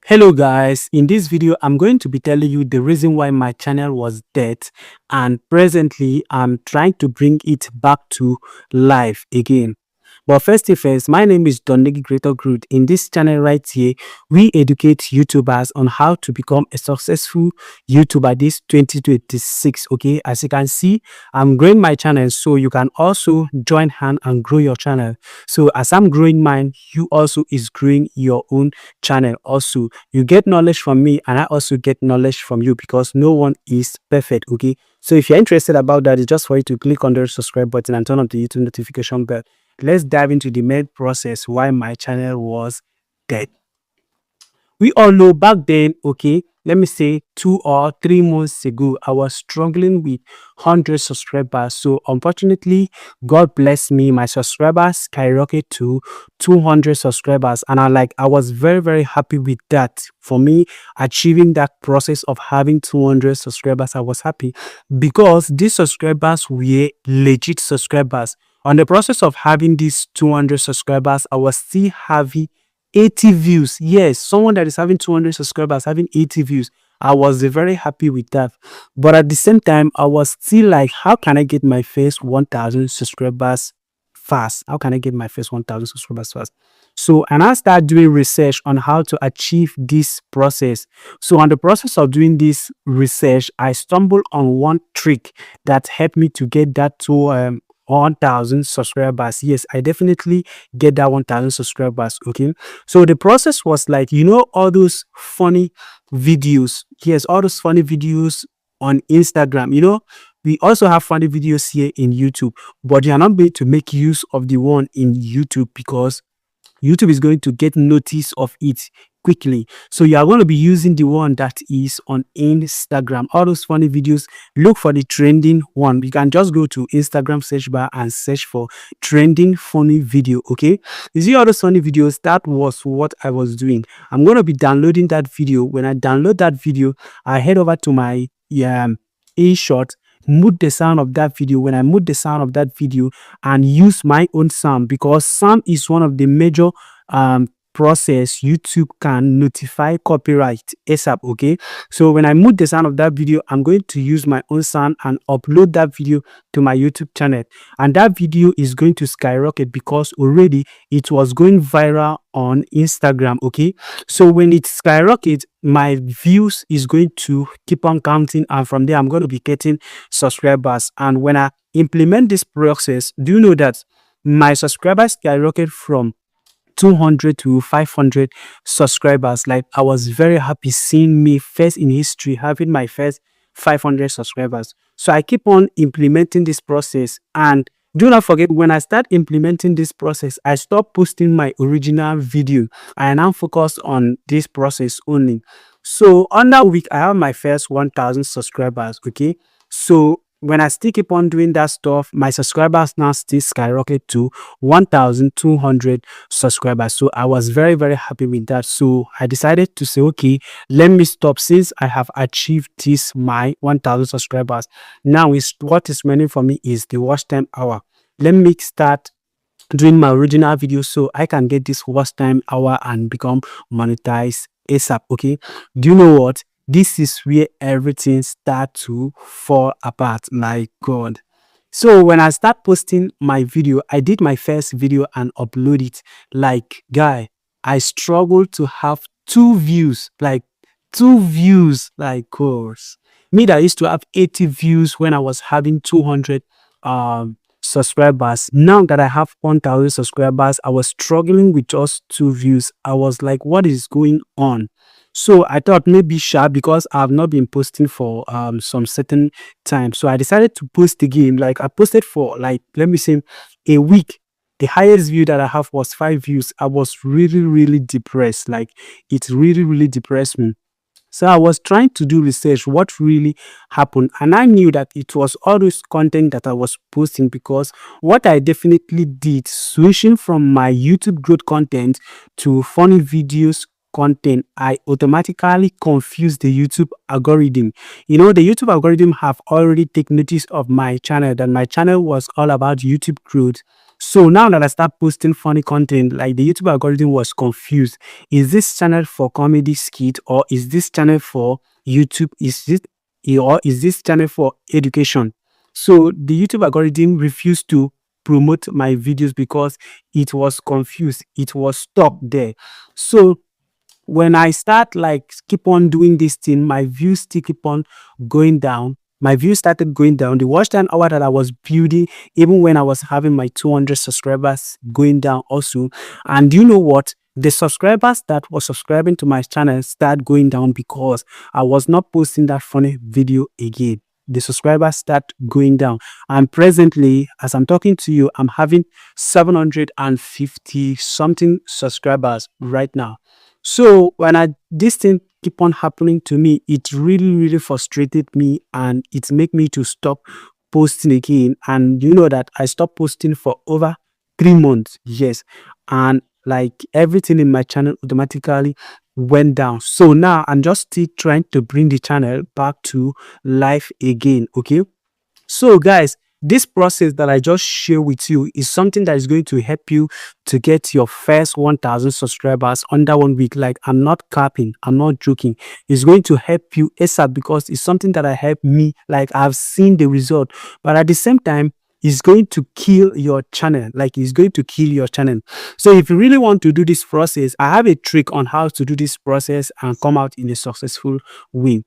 Hello guys, in this video I'm going to be telling you the reason why my channel was dead, and presently I'm trying to bring it back to life again. But first thing first, my name is Donegi Greater Groot. In this channel right here, we educate YouTubers on how to become a successful YouTuber this 2026. Okay, as you can see, I'm growing my channel, so you can also join hand and grow your channel. So as I'm growing mine, you also is growing your own channel. Also, you get knowledge from me, and I also get knowledge from you because no one is perfect. Okay, so if you're interested about that, it's just for you to click on the subscribe button and turn on the YouTube notification bell. Let's dive into the main process why my channel was dead. We all know back then, okay, let me say 2 or 3 months ago, I was struggling with 100 subscribers. So unfortunately, God bless me, my subscribers skyrocketed to 200 subscribers, and I was very, very happy with that. For me, achieving that process of having 200 subscribers, I was happy because these subscribers were legit subscribers. On the process of having these 200 subscribers, I was still having 80 views. Yes, someone that is having 200 subscribers having 80 views. I was very happy with that. But at the same time, I was still like, how can I get my first 1,000 subscribers fast? How can I get my first 1,000 subscribers fast? So, and I started doing research on how to achieve this process. So, on the process of doing this research, I stumbled on one trick that helped me to get that to 1,000 subscribers. Yes, I definitely get that 1,000 subscribers. Okay, so the process was like, all those funny videos. Yes, all those funny videos on Instagram. We also have funny videos here in YouTube, but you are not going to make use of the one in YouTube because YouTube is going to get notice of it quickly. So you are going to be using the one that is on Instagram. All those funny videos, look for the trending one. You can just go to Instagram search bar and search for trending funny video. Okay, you see all those funny videos? That was what I was doing. I'm going to be downloading that video. When I download that video, I head over to my InShot, mute the sound of that video. When I mute the sound of that video and use my own sound, because sound is one of the major process YouTube can notify copyright ASAP. Okay, so when I mute the sound of that video, I'm going to use my own sound and upload that video to my YouTube channel, and that video is going to skyrocket because already it was going viral on Instagram. Okay, so when it skyrockets, my views is going to keep on counting, and from there I'm going to be getting subscribers. And when I implement this process, do you know that my subscribers skyrocket from 200 to 500 subscribers? Like, I was very happy seeing me first in history having my first 500 subscribers. So I keep on implementing this process, and do not forget, when I start implementing this process, I stop posting my original video. I now focus on this process only. So on that week, I have my first 1,000 subscribers. Okay, so when I still keep on doing that stuff, my subscribers now still skyrocket to 1,200 subscribers. So I was very, very happy with that. So I decided to say, okay, let me stop since I have achieved this, my 1,000 subscribers. Now is what is remaining for me is the watch time hour. Let me start doing my original video so I can get this watch time hour and become monetized ASAP. Okay, do you know what? This is where everything starts to fall apart, like God. So when I start posting my video, I did my first video and upload it. Like, guy, I struggled to have 2 views, like 2 views, like, course. Me that used to have 80 views when I was having 200 subscribers. Now that I have 1,000 subscribers, I was struggling with just 2 views. I was like, what is going on? So I thought maybe because I have not been posting for some certain time. So I decided to post again. Like, I posted for, like, let me say, a week. The highest view that I have was 5 views. I was really, really depressed. Like, it really, really depressed me. So I was trying to do research, what really happened, and I knew that it was all this content that I was posting, because what I definitely did, switching from my YouTube growth content to funny videos content, I automatically confused the YouTube algorithm. The YouTube algorithm have already taken notice of my channel, that my channel was all about YouTube growth. So now that I start posting funny content, like the YouTube algorithm was confused. Is this channel for comedy skit, or is this channel for YouTube? Is this channel for education? So the YouTube algorithm refused to promote my videos because it was confused. It was stuck there. So when I start like keep on doing this thing, my views still keep on going down. My views started going down. The watch time hour that I was building, even when I was having my 200 subscribers, going down also. And you know what? The subscribers that were subscribing to my channel start going down because I was not posting that funny video again. The subscribers start going down. And presently, as I'm talking to you, I'm having 750 something subscribers right now. So when this thing keep on happening to me, it really frustrated me, and it make me to stop posting again. And you know that I stopped posting for over 3 months. Yes. And like everything in my channel automatically went down. So now I'm just still trying to bring the channel back to life again. Okay. So, guys, this process that I just share with you is something that is going to help you to get your first 1,000 subscribers under 1 week. Like, I'm not capping, I'm not joking. It's going to help you ASAP because it's something that I helped me. Like, I've seen the result, but at the same time, it's going to kill your channel. Like, it's going to kill your channel. So if you really want to do this process, I have a trick on how to do this process and come out in a successful way.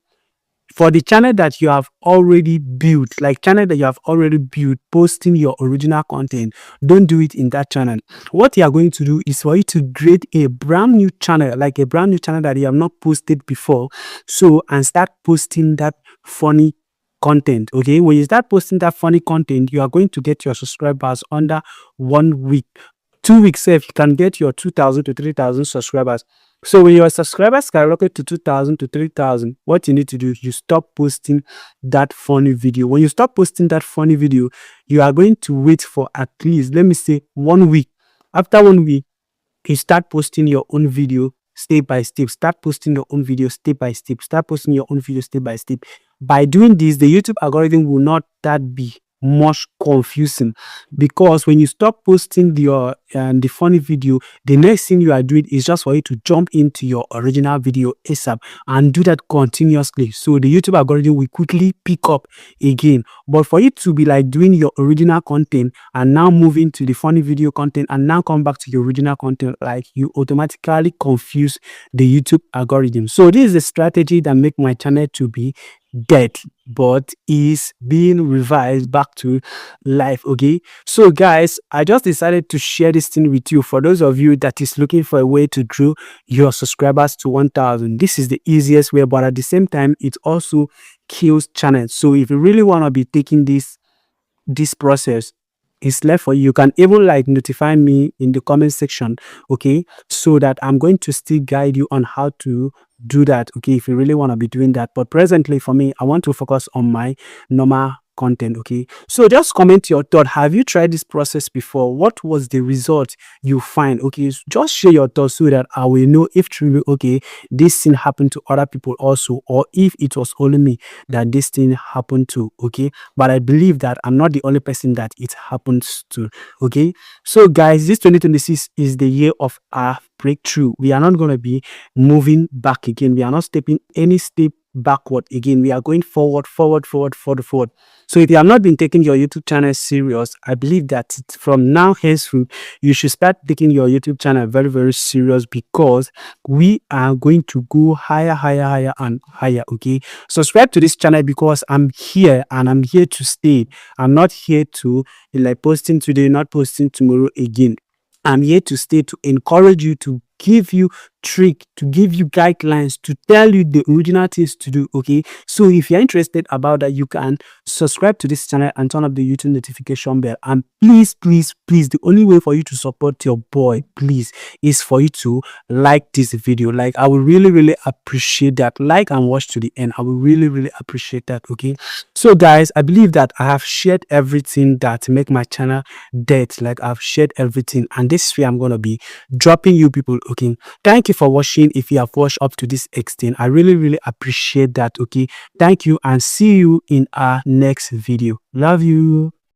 For the channel that you have already built, like channel that you have already built, posting your original content, don't do it in that channel. What you are going to do is for you to create a brand new channel, like a brand new channel that you have not posted before. So, and start posting that funny content. Okay, when you start posting that funny content, you are going to get your subscribers under 1 week. 2 weeks if you can get your 2,000 to 3,000 subscribers. So when your subscribers skyrocket to 2,000 to 3,000, what you need to do, you stop posting that funny video. When you stop posting that funny video, you are going to wait for at least, let me say, 1 week. After 1 week, you start posting your own video step by step. Start posting your own video step by step. Start posting your own video step by step. By doing this, the YouTube algorithm will not that be much confusing, because when you stop posting the funny video, the next thing you are doing is just for you to jump into your original video ASAP and do that continuously. So the YouTube algorithm will quickly pick up again. But for you to be like doing your original content and now move into the funny video content and now come back to your original content, like you automatically confuse the YouTube algorithm. So this is a strategy that make my channel to be dead, but is being revised back to life. Okay, so guys, I just decided to share this thing with you. For those of you that is looking for a way to grow your subscribers to 1,000, this is the easiest way, but at the same time it also kills channels. So if you really want to be taking this process, is left for you. You can even like notify me in the comment section, okay, so that I'm going to still guide you on how to do that, okay, if you really want to be doing that. But presently for me, I want to focus on my normal content. Okay, so just comment your thought. Have you tried this process before? What was the result you find? Okay, just share your thoughts so that I will know if truly, okay, this thing happened to other people also, or if it was only me that this thing happened to. Okay, but I believe that I'm not the only person that it happens to. Okay, so guys, this 2026 is the year of our breakthrough. We are not going to be moving back again. We are not stepping any step backward again. We are going forward. So if you have not been taking your YouTube channel serious, I believe that from now henceforth, you should start taking your YouTube channel very serious, because we are going to go higher and higher. Okay, subscribe to this channel because I'm here and I'm here to stay. I'm not here to like posting today, not posting tomorrow again. I'm here to stay, to encourage you, to give you trick, to give you guidelines, to tell you the original things to do. Okay, so if you're interested about that, you can subscribe to this channel and turn up the YouTube notification bell. And please, the only way for you to support your boy, please, is for you to like this video. Like, I will really appreciate that. Like and watch to the end. I will really appreciate that. Okay, so guys, I believe that I have shared everything that make my channel dead. Like, I've shared everything, and this is where I'm gonna be dropping you people. Okay, thank you for watching. If you have watched up to this extent, I really appreciate that. Okay, thank you, and see you in our next video. Love you.